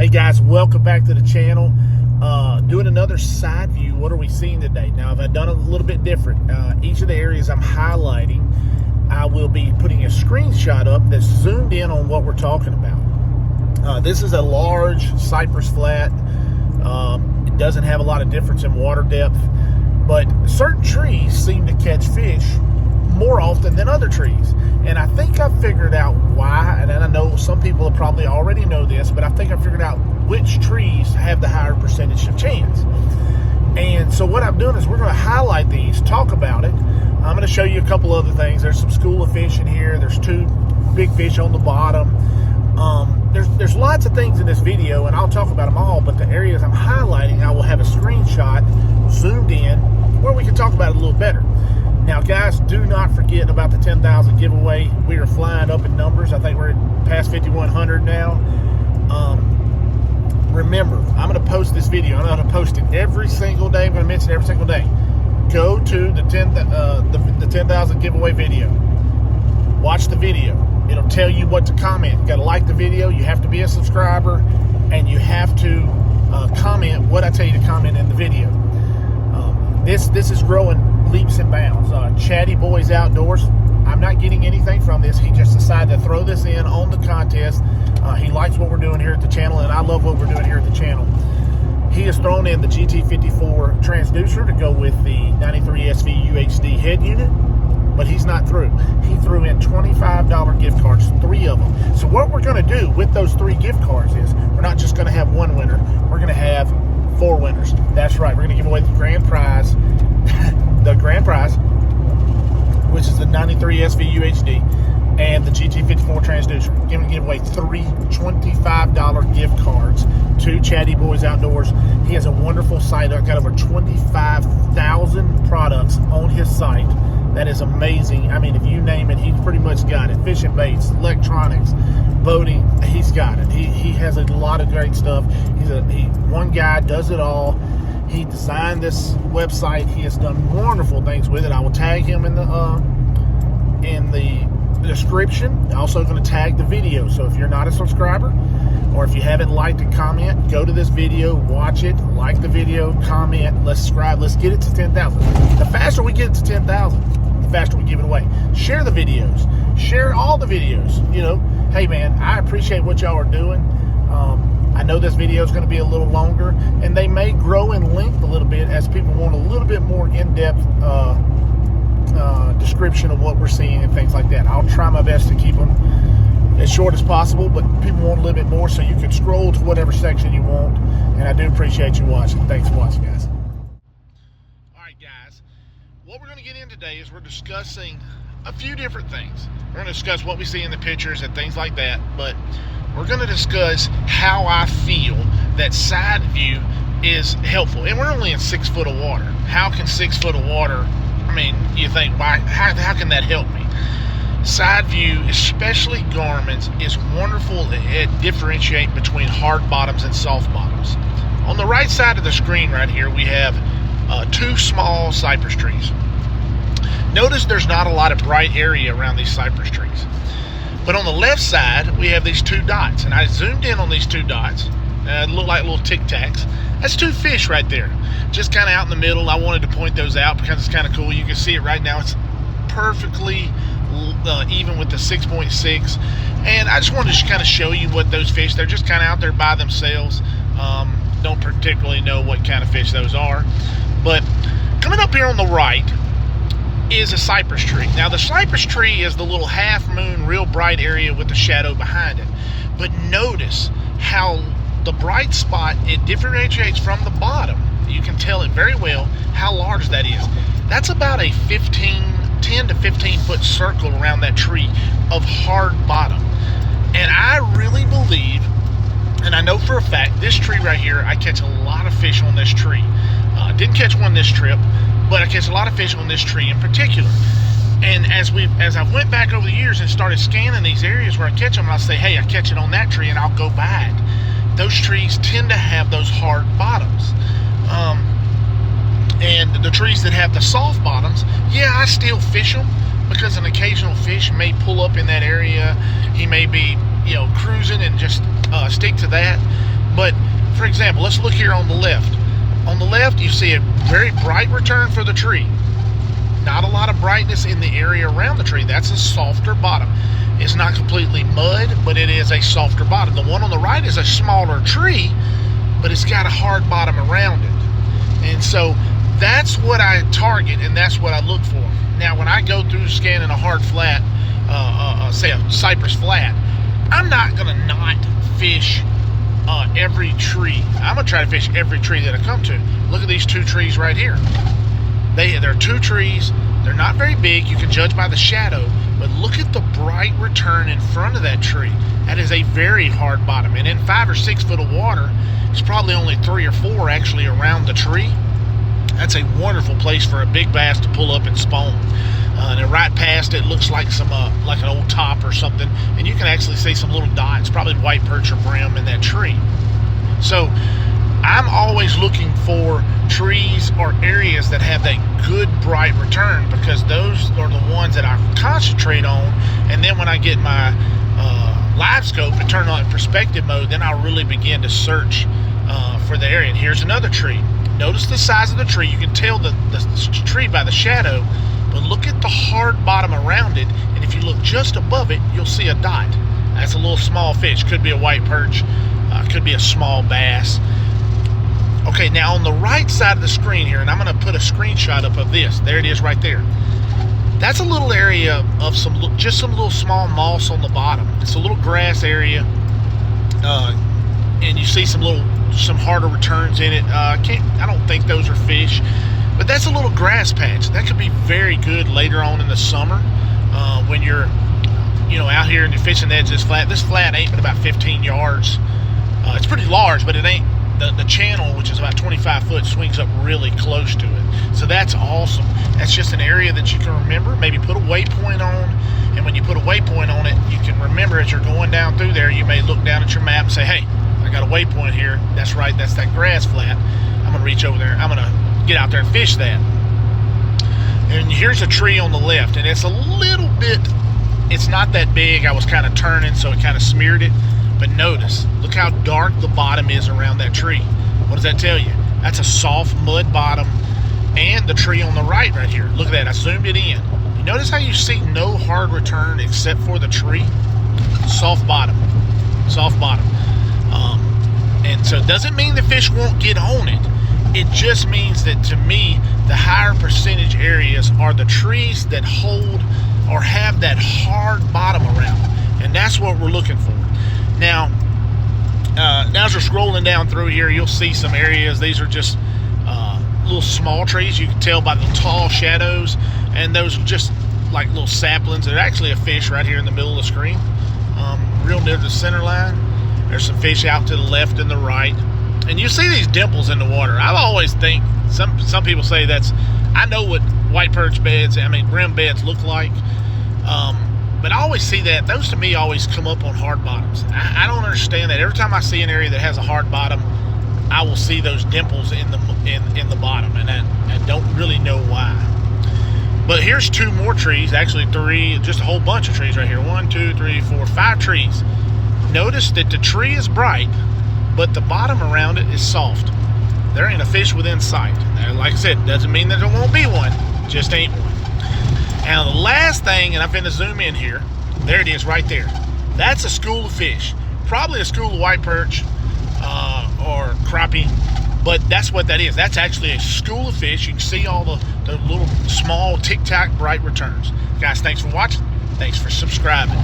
Hey guys, welcome back to the channel. Doing another side view. What are we seeing today? Now, I've done a little bit different. Each of the areas I'm highlighting, I will be putting a screenshot up that's zoomed in on what we're talking about. This is a large Cypress flat. It doesn't have a lot of difference in water depth, but certain trees seem to catch fish more often than other trees. And I think I've figured out why, and I know some people probably already know this, but I think I've figured out which trees have the higher percentage of chance. And so what I'm doing is we're going to highlight these, talk about it. I'm going to show you a couple other things. There's some school of fish in here. There's two big fish on the bottom. There's lots of things in this video, and I'll talk about them all, but the areas I'm highlighting, I will have a screenshot zoomed in where we can talk about it a little better. Now, guys, do not forget about the 10,000 giveaway. We are flying up in numbers. I think we're past 5,100 now. Remember, I'm going to post this video. I'm going to post it every single day. I'm going to mention it every single day. Go to the 10,000 giveaway video. Watch the video. It'll tell you what to comment. You got to like the video. You have to be a subscriber, and you have to comment what I tell you to comment in the video. This is growing leaps and bounds. Chatty Boys Outdoors, I'm not getting anything from this. He just decided to throw this in on the contest. He likes what we're doing here at the channel, and I love what we're doing here at the channel. He has thrown in the GT54 transducer to go with the 93 SideVu HD head unit, but he's not through. He threw in $25 gift cards, 3 of them. So what we're going to do with those 3 gift cards is we're not just going to have one winner. We're going to have 4 winners. That's right. We're going to give away the grand prize. The grand prize, which is the 93 SideVu HD and the GT54 transducer. We're going to give away 3 $25 gift cards to Chatty Boys Outdoors. He has a wonderful site. Got over 25,000 products on his site. That is amazing. I mean, if you name it, he's pretty much got it. Fishing baits, electronics, boating, he's got it. He has a lot of great stuff. One guy does it all. He designed this website. He has done wonderful things with it. I will tag him in the description. Also going to tag the video. So if you're not a subscriber, or if you haven't liked and comment, go to this video, watch it, like the video, comment, let's subscribe. Let's get it to 10,000. The faster we get it to 10,000, the faster we give it away. Share the videos. Share all the videos. You know, hey man, I appreciate what y'all are doing. I know this video is going to be a little longer, and they may grow in length a little bit as people want a little bit more in-depth description of what we're seeing and things like that. I'll try my best to keep them as short as possible, but people want a little bit more, so you can scroll to whatever section you want, and I do appreciate you watching. Thanks for watching, guys. All right, guys. What we're going to get in today is we're discussing a few different things. We're going to discuss what we see in the pictures and things like that, but we're going to discuss how I feel that side view is helpful. And we're only in 6 foot of water. How can 6 foot of water, I mean, you think, why? How can that help me? Side view, especially Garmin's, is wonderful at differentiating between hard bottoms and soft bottoms. On the right side of the screen right here, we have 2 small cypress trees. Notice there's not a lot of bright area around these cypress trees. But on the left side, we have these 2 dots. And I zoomed in on these 2 dots. Look like little Tic Tacs. That's 2 fish right there. Just kind of out in the middle. I wanted to point those out because it's kind of cool. You can see it right now. It's perfectly even with the 6.6. And I just wanted to kind of show you what those fish, they're just kind of out there by themselves. Don't particularly know what kind of fish those are. But coming up here on the right is a cypress tree. Now the cypress tree is the little half moon, real bright area with the shadow behind it. But notice how the bright spot, it differentiates from the bottom. You can tell it very well how large that is. That's about a 10 to 15 foot circle around that tree of hard bottom. And I really believe, and I know for a fact, this tree right here, I catch a lot of fish on this tree. Didn't catch one this trip, but I catch a lot of fish on this tree in particular. And as I went back over the years and started scanning these areas where I catch them, and I'll say, hey, I catch it on that tree, and I'll go back. Those trees tend to have those hard bottoms. And the trees that have the soft bottoms, yeah, I still fish them because an occasional fish may pull up in that area. He may be, you know, cruising and just stick to that. But for example, let's look here on the left. On the left, you see a very bright return for the tree. Not a lot of brightness in the area around the tree. That's a softer bottom. It's not completely mud, but it is a softer bottom. The one on the right is a smaller tree, but it's got a hard bottom around it. And so that's what I target, and that's what I look for. Now, when I go through scanning a hard flat, say a Cypress flat, I'm not going to not fish every tree. I'm going to try to fish every tree that I come to. Look at these two trees right here. They're two trees. They're not very big. You can judge by the shadow, but look at the bright return in front of that tree. That is a very hard bottom, and in 5 or 6 foot of water, it's probably only 3 or 4 actually around the tree. That's a wonderful place for a big bass to pull up and spawn. And then right past it looks like some like an old top or something, and you can actually see some little dots, probably white perch or brim in that tree. So I'm always looking for trees or areas that have that good bright return, because those are the ones that I concentrate on. And then when I get my Livescope and turn on perspective mode, then I'll really begin to search for the area. And here's another tree. Notice the size of the tree. You can tell the tree by the shadow, but look at the hard bottom around it. And if you look just above it, you'll see a dot. That's a little small fish. Could be a white perch, could be a small bass. Okay, now on the right side of the screen here, and I'm going to put a screenshot up of this. There it is right there. That's a little area of just some little small moss on the bottom. It's a little grass area, and you see some harder returns in it. I don't think those are fish, but that's a little grass patch. That could be very good later on in the summer when you're, out here and you're fishing the edge of this flat. This flat ain't but about 15 yards. It's pretty large, but it ain't. The channel, which is about 25 foot, swings up really close to it. So that's awesome. That's just an area that you can remember. Maybe put a waypoint on, and when you put a waypoint on it, you can remember as you're going down through there, you may look down at your map and say, hey, I got a waypoint here. That's right, that's that grass flat. I'm going to reach over there. I'm going to get out there and fish that. And here's a tree on the left, and it's a little bit, it's not that big. I was kind of turning, so it kind of smeared it. But notice, look how dark the bottom is around that tree. What does that tell you? That's a soft mud bottom. And the tree on the right here. Look at that, I zoomed it in. You notice how you see no hard return except for the tree? Soft bottom. Soft bottom. And so it doesn't mean the fish won't get on it. It just means that, to me, the higher percentage areas are the trees that hold or have that hard bottom around them. And that's what we're looking for. Now, as we're scrolling down through here, you'll see some areas. These are just little small trees. You can tell by the tall shadows, and those are just like little saplings. There's actually a fish right here in the middle of the screen, real near the center line. There's some fish out to the left and the right, and you see these dimples in the water. I always think, some people say I know what white perch beds, brim beds look like. But I always see that. Those to me always come up on hard bottoms. I don't understand that. Every time I see an area that has a hard bottom, I will see those dimples in the bottom, and I don't really know why. But here's 2 more trees, actually 3, just a whole bunch of trees right here. 1, 2, 3, 4, 5 trees. Notice that the tree is bright, but the bottom around it is soft. There ain't a fish within sight. And like I said, doesn't mean that there won't be one, just ain't one. Now the last thing, and I'm going to zoom in here, there it is right there. That's a school of fish. Probably a school of white perch or crappie, but that's what that is. That's actually a school of fish. You can see all the little small tic-tac bright returns. Guys, thanks for watching. Thanks for subscribing.